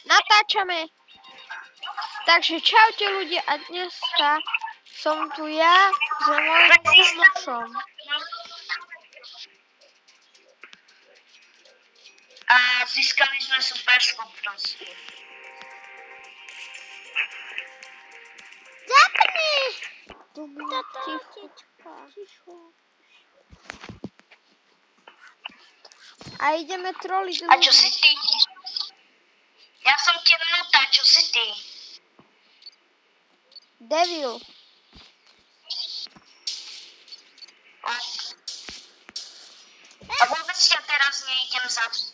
natáčame. Takže čaute ľudia a dneska som tu ja s mojím kamošom. A získali sme super schopnosti. Zapni! Ticho. A ideme troliť ľudí. A čo si ty? Ja som temnota, čo si ty? Devil. A vôbec ťa teraz nejdem zabiť.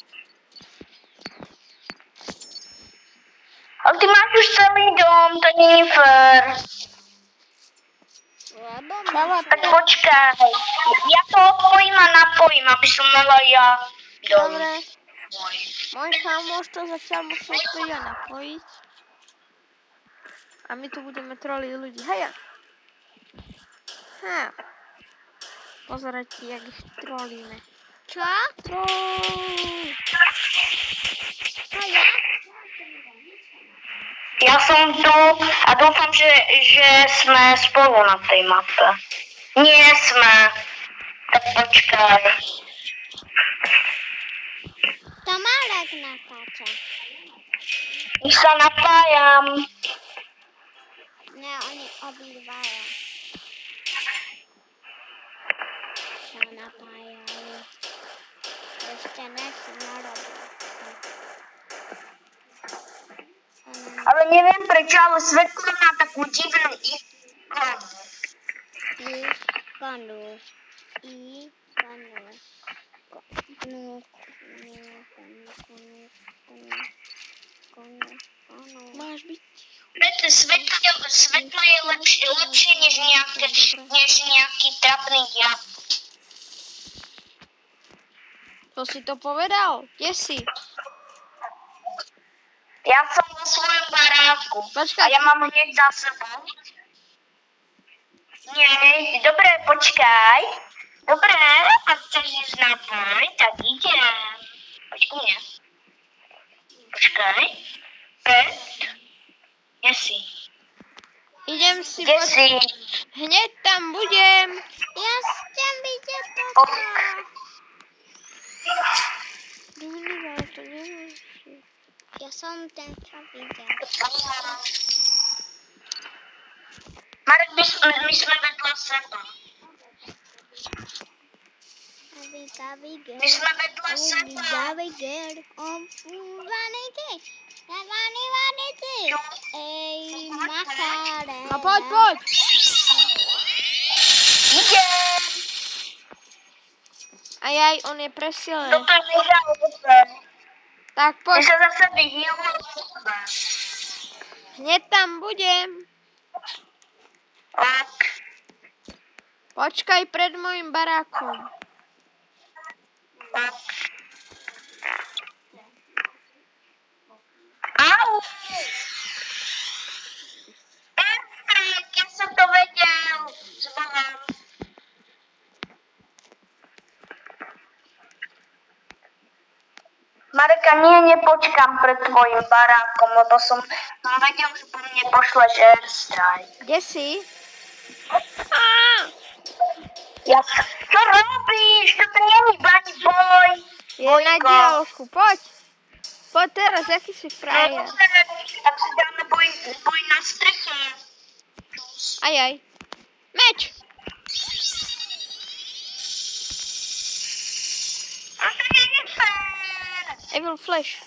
Ale ty máš už celý dom, to nie je fér. Tak počkaj. Ja to odpojím a napojím, aby som mala ja dom. Dobre. Môj kamoš to zatiaľ musí odpojiť a napojiť. A my tu budeme troliť ľudí. Heja. Pozerajte, jak ich trolíme. Čo? Heja. Ja som tu a dúfam, že sme spolu na tej mape. Nie sme. Tak počkaj. To Marek natáča. Už sa napájam. Ne, oni obývajú. Sa napájajú. Ešte nechci narobiť. Ale neviem prečo, ale svetlo má takú divnú ikonu. Máš byť. Svetlo je lepšie než nejaký trapný diab. To si to povedal? Kde si? Ja som vo svojom baráku. Počkaj. A ja mám hneď za sebou. Nie, dobre, počkaj. Dobre, ak chceš ísť na boj, tak idem. Poď ku mne. Počkaj. Pet. Kde si? Idem si. Kde si? Hneď tam budem. Ja chcem vidieť toto. To nemôžeš. Ja som ten, čo videl. Marek, my sme vedľa seba. My sme vedľa seba. Ej, Makare. No poď. Idem. Ajaj, on je presilený. Toto je nežalúce. Tak My poď. sa zase vyhýlime od seba. Hneď tam budem. Ok. Počkaj pred mojim barákom. Au! Perfekt, ja som to vedel. Zvolám. Mareka, nepočkám pred tvojim barákom, lebo som vedel, že po mne pošleš airstrike. Kde si? Čo robíš? Toto nie je ani boj. Je na diaľku, poď. Poď teraz, aký si frajer. Tak si dáme boj na streche. Ajaj. Meč. A to nie je fér. Evil Flash.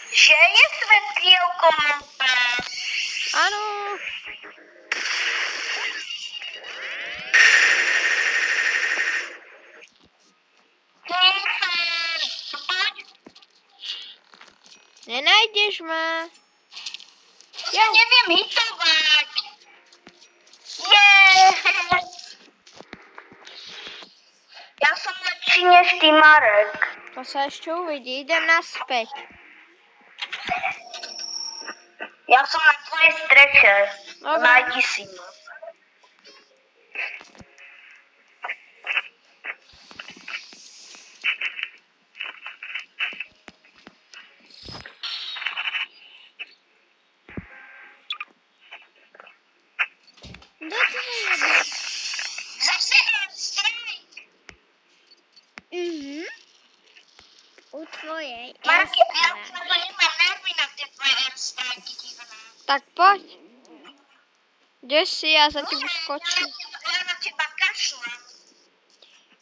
Že je svetielko hlúpe. Áno. Nenájdeš ma. Ja neviem hitovať. Ja som lepší než ty, Marek. To sa ešte uvidí. Idem naspäť. Ja som na tvojej streche. Dobre. Nájdi si ma. U tvojej Marek, ja Estra. už na to nemám nervy na tie tvoje airstrajky divné. Tak poď. Kde si? Ja za tebou skočím. Ja na teba kašlem.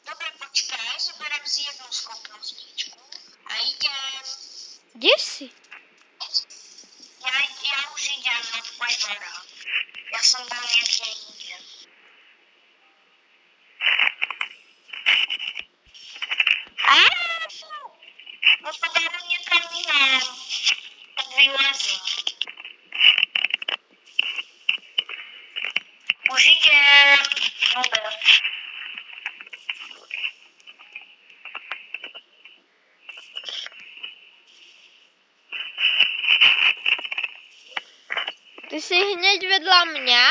Dobre, počkaj, zoberiem si jednu schopnostičku a idem. Kde si? Ja už idem na tvoj barák. Ja som bol niekde inde. No to dávam niekam inám. Tak vylezím. Už idem. Dobre. Ty si hneď vedľa mňa?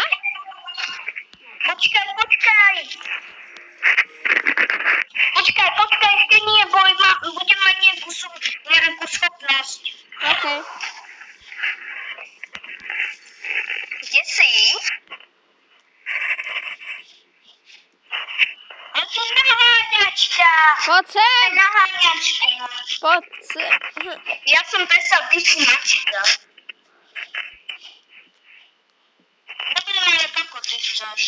Počkaj. Počkaj, ešte nie, bo budem mať nejakú schopnosť. OK. Kde si? Ja som naháňačka. Poď sem. Naháňačka. Poď sem. Ja som presal mačka. Dobre, ale ako ty chceš?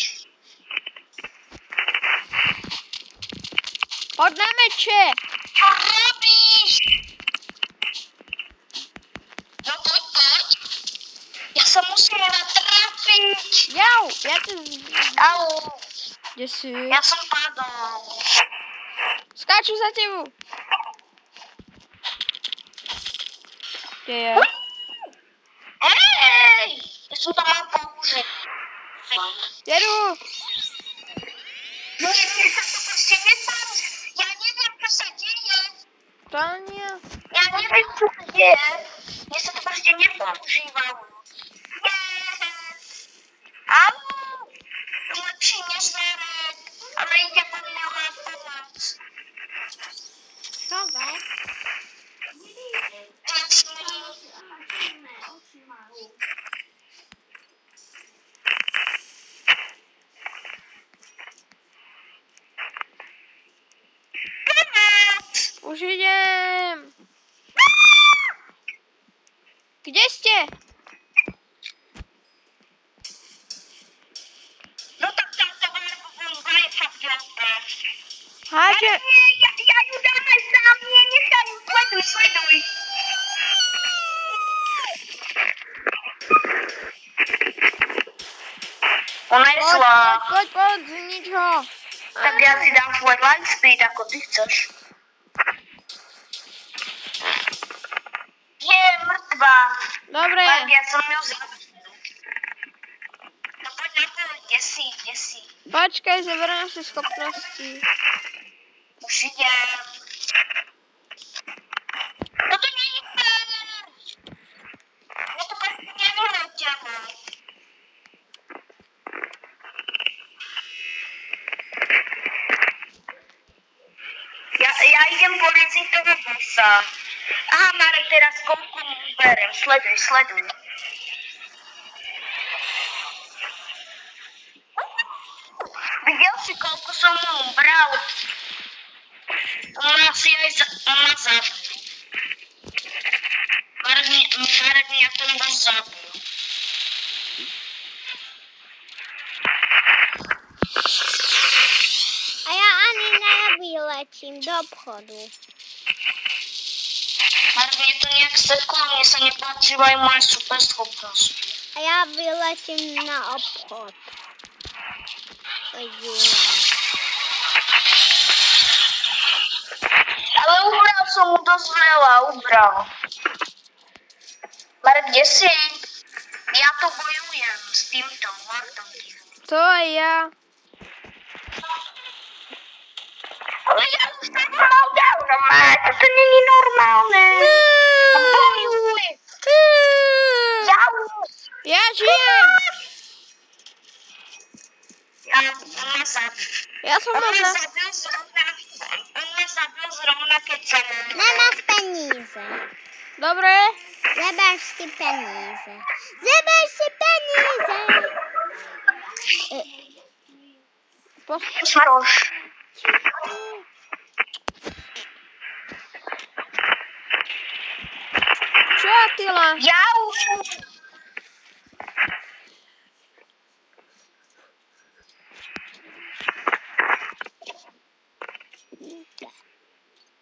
Poď na meče. Čo robíš? No poď. Ja sa musím trafiť. Jau, ja tu... Au, Kde si? ja som padol. Skáču za tebou. Kde je? Ej, ja som to mal použiť. Jedu. No mne sa to proste nepouží. Ja neviem, čo sa deje. To nie. Ja neviem, čo sa deje. Mne sa to proste nepoužívalo. Au, lepší než Verek, ale ide po mňa má pomoc. Robert. Už idem. Kde ste? No tak táto bomba je fakt dobrá. Háže. Ja ju dám aj sám, nie, nechaj ju, sleduj. Ona je zlá. Poď, znič ho. Tak ja si dám svoj light speed, ako ty chceš. Je mŕtva. Dobre. Tak ja som ju zabil. No poď na to, kde si. Počkaj, zoberiem si schopnosti. Už idem. No to nie je fér. Ja to proste nevyletělo. Ja idem poraziť toho bossa. Aha, Marek, teraz koľko mu berem. Sleduj. Videl si, koľko som mu bral? On ma zabil. Marek mňa ten boss zabil. A ja ani nevyletím do obchodu. Marek, mne to nejak seklo, mne sa nepoužívajú moje super schopnosti. A ja vyletím na obchod. Ale ubral som mu dosť veľa, Marek, kde si? Ja tu bojujem s týmto Lordom. To aj ja. Ale ja už tak mal dávno, Marek, toto není normálne. Bojuj! Ja žijem. On ma zabil. Ja som On ho ma zabil zrovna, keď som... Nemáš peníze. Dobre. Zeber si peníze. Maroš. skončila. Jau!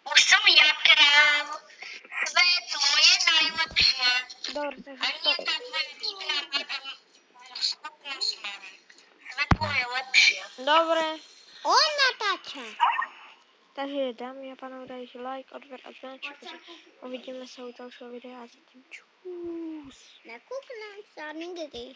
Už som ja král. Svetlo je najlepšie. Dobre, A takže nie tá tvoja divná schopnosť, Marek. Svetlo je lepšie. dobre. On natáča. Takže dámy a pánové, dajte like, odber a zvonček. Uvidíme sa u ďalšieho videa a zatím čus. Nakúknem sa nikdy.